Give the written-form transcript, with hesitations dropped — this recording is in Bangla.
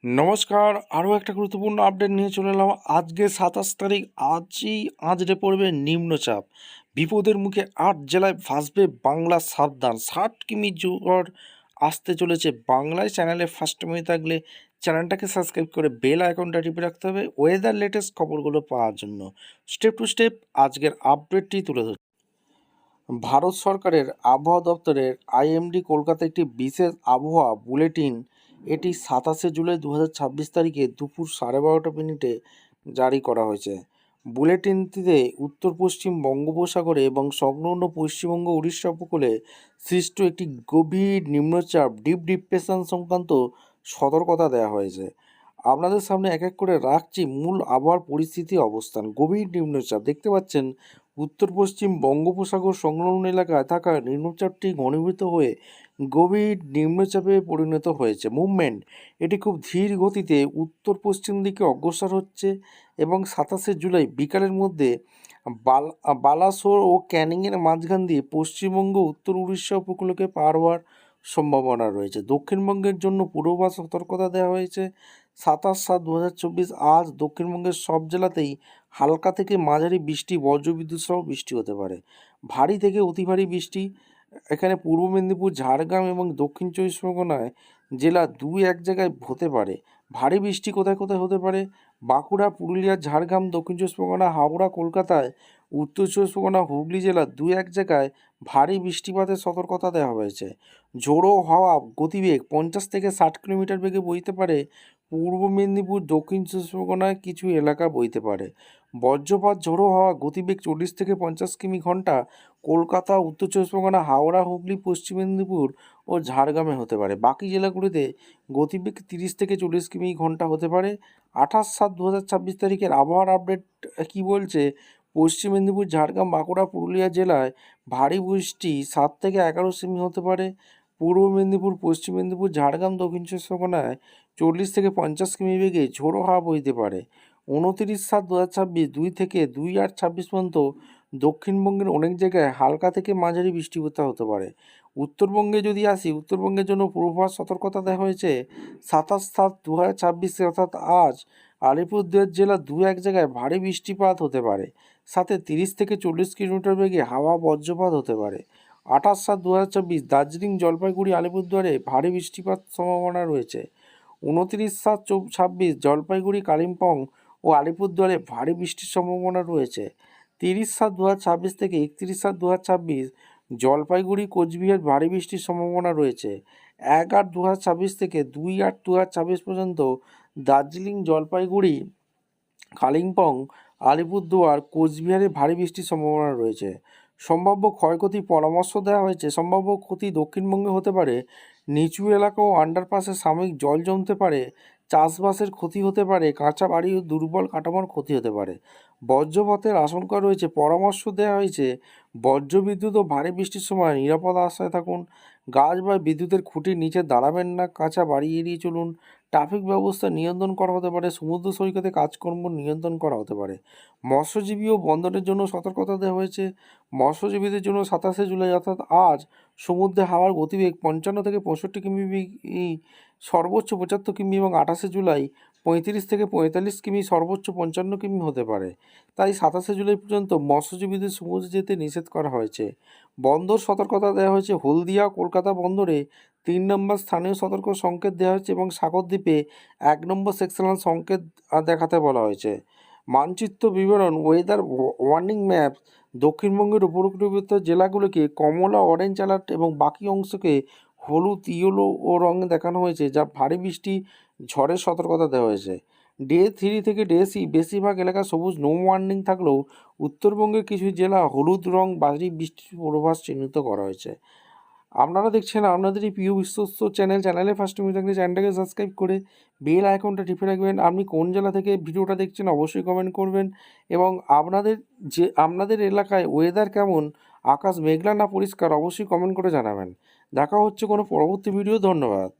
নমস্কার, আরও একটা গুরুত্বপূর্ণ আপডেট নিয়ে চলে এলাম। আজকে 27 তারিখ। আজরে পড়বে নিম্নচাপ। বিপদের মুখে 8 জেলায় ভাসবে বাংলা সাবধান। 60 কিমি ঝড় আসতে চলেছে বাংলায়। চ্যানেলে ফার্স্ট টাইম হয়ে থাকলে চ্যানেলটাকে সাবস্ক্রাইব করে বেল আইকনটা টিপে রাখতে হবে ওয়েদার লেটেস্ট খবরগুলো পাওয়ার জন্য। স্টেপ টু স্টেপ আজকের আপডেটটি তুলে ধরছি। ভারত সরকারের আবহাওয়া দপ্তরের আইএমডি কলকাতা একটি বিশেষ আবহাওয়া বুলেটিন এটি 27 জুলাই 2026 তারিখে দুপুর 12:30 জারি করা হয়েছে। বুলেটিনটিতে উত্তর পশ্চিম বঙ্গোপসাগরে এবং সংলগ্ন পশ্চিমবঙ্গ উড়িষ্যা উপকূলে সৃষ্ট একটি গভীর নিম্নচাপ ডিপ ডিপ্রেশন সংক্রান্ত সতর্কতা দেওয়া হয়েছে। আপনাদের সামনে এক এক করে রাখছি মূল আবহাওয়ার পরিস্থিতি অবস্থান। গভীর নিম্নচাপ দেখতে পাচ্ছেন উত্তর পশ্চিম বঙ্গোপসাগর সংলগ্ন এলাকায় থাকা নিম্নচাপটি ঘনীভূত হয়ে গভীর নিম্নচাপে পরিণত হয়েছে। মুভমেন্ট এটি খুব ধীর গতিতে উত্তর পশ্চিম দিকে অগ্রসর হচ্ছে এবং 27 জুলাই বিকালের মধ্যে বালাসোর ও ক্যানিংয়ের মাঝখান দিয়ে পশ্চিমবঙ্গ উত্তর উড়িষ্যা উপকূলকে পার হওয়ার সম্ভাবনা রয়েছে। দক্ষিণবঙ্গের জন্য পূর্বাভাস সতর্কতা দেওয়া হয়েছে 27/7/2024। আজ দক্ষিণবঙ্গের সব জেলাতেই হালকা থেকে মাঝারি বৃষ্টি, বজ্রবিদ্যুৎ সহ বৃষ্টি হতে পারে। ভারী থেকে অতি ভারী বৃষ্টি এখানে পূর্ব মেদিনীপুর, ঝাড়গ্রাম এবং দক্ষিণ চব্বিশ পরগনায় জেলা এক জায়গায় হতে পারে। ভারী বৃষ্টি কোথায় কোথায় হতে পারে? বাঁকুড়া, পুরুলিয়া, ঝাড়গ্রাম, দক্ষিণ চব্বিশ পরগনা, হাওড়া, কলকাতায়, উত্তর চব্বিশ পরগনা, হুগলি জেলা এক জায়গায় ভারী বৃষ্টিপাতের সতর্কতা দেওয়া হয়েছে। ঝোড়ো হাওয়া গতিবেগ 50 থেকে 60 কিলোমিটার বেগে বইতে পারে। পূর্ব মেদিনীপুর, দক্ষিণ চব্বিশ পরগনায় কিছু এলাকা বইতে পারে। বজ্রপাত ঝোড়ো হাওয়া গতিবেগ 40 থেকে 50 কিমি/ঘন্টা কলকাতা, উত্তর চব্বিশ পরগনা, হাওড়া, হুগলি, পশ্চিম মেদিনীপুর ও ঝাড়গ্রামে হতে পারে। বাকি জেলাগুলিতে গতিবেগ 30 থেকে 40 কিমি/ঘন্টা হতে পারে। 28/7/2026 তারিখের আবহাওয়ার আপডেট কি বলছে? পশ্চিম মেদিনীপুর, ঝাড়গ্রাম, বাঁকুড়া, পুরুলিয়া জেলায় ভারী বৃষ্টি 7 থেকে 11 সেমি হতে পারে। পূর্ব মেদিনীপুর, পশ্চিম মেদিনীপুর, ঝাড়গ্রাম, দক্ষিণ চব্বিশ পরগনায় 40 থেকে 50 কিমি বেগে ঝোড়ো হাওয়া বইতে পারে। 29/7/2026 2 থেকে 2/8/26 পর্যন্ত দক্ষিণবঙ্গের অনেক জায়গায় হালকা থেকে মাঝারি বৃষ্টিপাত হতে পারে। উত্তরবঙ্গে যদি আসি, উত্তরবঙ্গের জন্য পূর্বাভাস সতর্কতা দেওয়া হয়েছে 27/7/2026 অর্থাৎ আজ আলিপুরদুয়ার জেলা এক জায়গায় ভারী বৃষ্টিপাত হতে পারে। সাথে 30 থেকে 40 কিলোমিটার বেগে হাওয়া বজ্রপাত হতে পারে। 28/7/2026 দার্জিলিং, জলপাইগুড়ি, আলিপুরদুয়ারে ভারী বৃষ্টিপাত সম্ভাবনা রয়েছে। 29/7/26 জলপাইগুড়ি, কালিম্পং ও আলিপুরদুয়ারে ভারী বৃষ্টির সম্ভাবনা রয়েছে। 30/7/2026 থেকে 31/7/2026 জলপাইগুড়ি, কোচবিহার ভারী বৃষ্টির সম্ভাবনা রয়েছে। 1/8/2026 থেকে 2/8/2026 পর্যন্ত দার্জিলিং, জলপাইগুড়ি, কালিম্পং, আলিপুরদুয়ার, কোচবিহারে ভারী বৃষ্টির সম্ভাবনা রয়েছে। সম্ভাব্য ক্ষয়ক্ষতির পরামর্শ দেওয়া হয়েছে। সম্ভাব্য ক্ষতি দক্ষিণবঙ্গে হতে পারে। নিচু এলাকা ও আন্ডারপাসে সাময়িক জল জমতে পারে। চাষবাসের ক্ষতি হতে পারে। কাঁচা বাড়ি ও দুর্বল কাঠামোর ক্ষতি হতে পারে। বজ্রপাতের আশঙ্কা রয়েছে। পরামর্শ দেওয়া হয়েছে বজ্রবিদ্যুৎ ও ভারী বৃষ্টির সময় নিরাপদ আশ্রয়ে থাকুন। গাছ বা বিদ্যুতের খুঁটির নিচে দাঁড়াবেন না। কাঁচা বাড়ি এড়িয়ে চলুন। ট্রাফিক ব্যবস্থা নিয়ন্ত্রণ করা হতে পারে। সমুদ্র সৈকতে কাজকর্ম নিয়ন্ত্রণ করা হতে পারে। মৎস্যজীবী ও বন্দরের জন্য সতর্কতা দেওয়া হয়েছে। মৎস্যজীবীদের জন্য 27 জুলাই অর্থাৎ আজ সমুদ্রে হাওয়ার গতিবেগ 55 থেকে 65 কিমি সর্বোচ্চ 75 কিমি এবং 28 জুলাই 35 থেকে 45 কিমি সর্বোচ্চ 55 কিমি হতে পারে। তাই 27 জুলাই পর্যন্ত মৎস্যজীবীদের সমুদ্রে যেতে নিষেধ করা হয়েছে। বন্দর সতর্কতা দেওয়া হয়েছে। হলদিয়া, কলকাতা বন্দরে 3 নম্বর স্থানীয় সতর্ক সংকেত দেওয়া হয়েছে এবং সাগরদ্বীপে 1 নম্বর সেকশনাল সংকেত দেখাতে বলা হয়েছে। মানচিত্র বিবরণ ওয়েদার ওয়ার্নিং ম্যাপ দক্ষিণবঙ্গের উপকূলবর্তী জেলাগুলোকে কমলা, অরেঞ্জ অ্যালার্ট এবং বাকি অংশকে হলুদ, ইয়েলো ও রঙে দেখানো হয়েছে, যা ভারী বৃষ্টি, ঝড়ের সতর্কতা দেওয়া হয়েছে। ডে 3 থেকে ডে সি বেশিরভাগ এলাকা সবুজ নো ওয়ার্নিং থাকলেও উত্তরবঙ্গের কিছু জেলা হলুদ রং ভারী বৃষ্টির পূর্বাভাস চিহ্নিত করা হয়েছে। আপনারা দেখছেন আপনাদের এই প্রিয় বিশ্বস্ত চ্যানেলে ফার্স্ট টাইম থাকলে চ্যানেলটাকে সাবস্ক্রাইব করে বেল আইকনটা টিপে রাখবেন। আপনি কোন জেলা থেকে ভিডিওটা দেখছেন অবশ্যই কমেন্ট করবেন এবং আপনাদের এলাকায় ওয়েদার কেমন, আকাশ মেঘলা না পরিষ্কার, অবশ্যই কমেন্ট করে জানাবেন। দেখা হচ্ছে কোনো পরবর্তী ভিডিও। ধন্যবাদ।